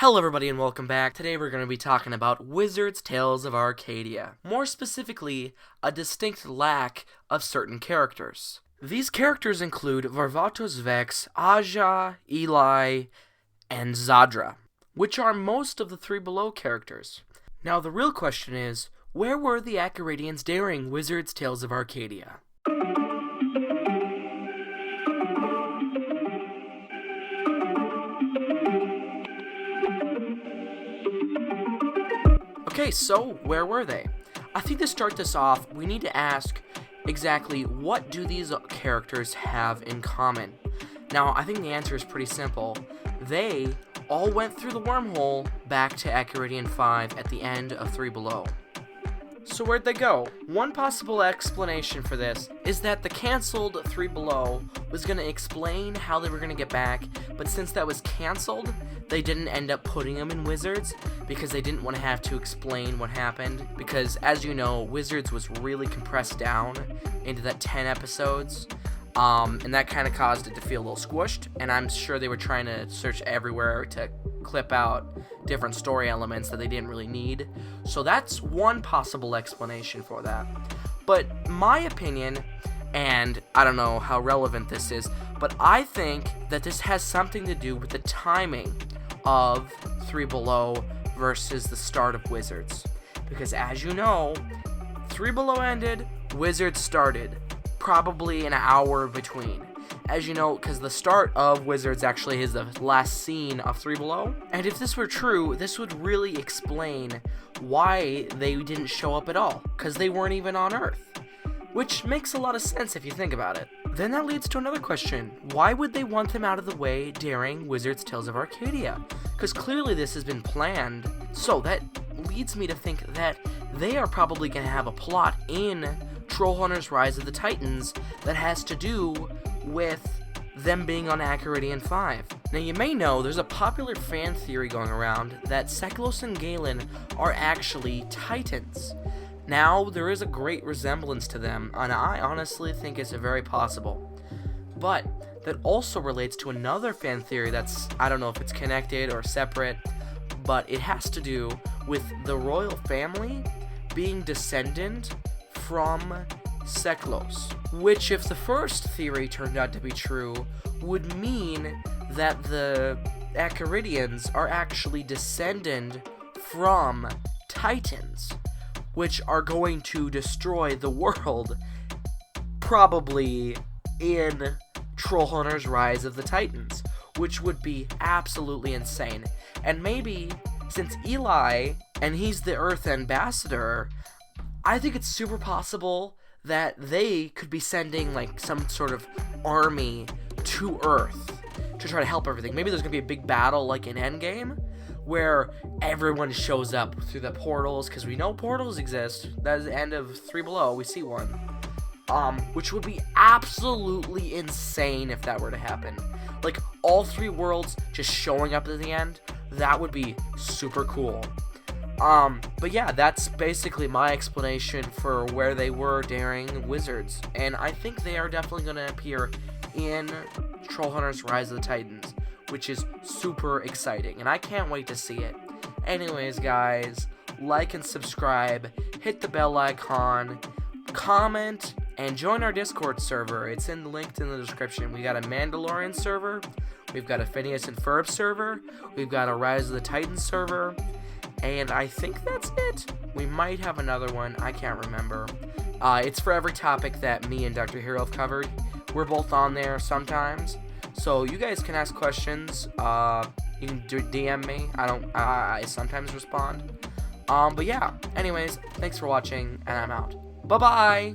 Hello everybody and welcome back. Today we're going to be talking about Wizard's Tales of Arcadia. More specifically, a distinct lack of certain characters. These characters include Varvatos Vex, Aja, Eli, and Zadra, which are most of the 3below characters. Now the real question is, where were the Acaridens during Wizard's Tales of Arcadia? Okay, so where were they? I think to start this off, we need to ask exactly what do these characters have in common? Now, I think the answer is pretty simple. They all went through the wormhole back to Acaridian 5 at the end of 3below. So where'd they go? One possible explanation for this is that the cancelled 3below was going to explain how they were going to get back, but since that was cancelled, they didn't end up putting them in Wizards because they didn't want to have to explain what happened, because as you know, Wizards was really compressed down into that 10 episodes, and that kind of caused it to feel a little squished, and I'm sure they were trying to search everywhere to clip out different story elements that they didn't really need. So that's one possible explanation for that. But my opinion, and I don't know how relevant this is, but I think that this has something to do with the timing of 3below versus the start of Wizards. Because as you know, 3below ended, Wizards started, probably an hour between. As you know, because the start of Wizards actually is the last scene of 3below. And if this were true, this would really explain why they didn't show up at all, because they weren't even on Earth. Which makes a lot of sense if you think about it. Then that leads to another question. Why would they want them out of the way during Wizard's Tales of Arcadia? Because clearly this has been planned. So that leads me to think that they are probably going to have a plot in Trollhunters Rise of the Titans that has to do with them being on Acaridian 5. Now you may know there's a popular fan theory going around that Seklos and Galen are actually Titans. Now, there is a great resemblance to them, and I honestly think it's very possible. But that also relates to another fan theory that's, I don't know if it's connected or separate, but it has to do with the royal family being descendant from Seklos. Which, if the first theory turned out to be true, would mean that the Acaridians are actually descended from Titans, which are going to destroy the world, probably in Trollhunters Rise of the Titans, which would be absolutely insane. And maybe, since Eli, and he's the Earth Ambassador, I think it's super possible that they could be sending, like, some sort of army to Earth to try to help everything. Maybe there's gonna be a big battle, like in Endgame, where everyone shows up through the portals, because we know portals exist. That is the end of 3below, we see one. Which would be absolutely insane if that were to happen. Like, all three worlds just showing up at the end, that would be super cool. But yeah, that's basically my explanation for where they were during Wizards. And I think they are definitely going to appear in Trollhunters Rise of the Titans, which is super exciting, and I can't wait to see it. Anyways, guys, like and subscribe, hit the bell icon, comment, and join our Discord server. It's linked in the description. We got a Mandalorian server, we've got a Phineas and Ferb server, we've got a Rise of the Titans server, and I think that's it. We might have another one, I can't remember. It's for every topic that me and Dr. Hero have covered. We're both on there sometimes. So you guys can ask questions. You can DM me. I sometimes respond. But yeah. Anyways, thanks for watching, and I'm out. Bye-bye!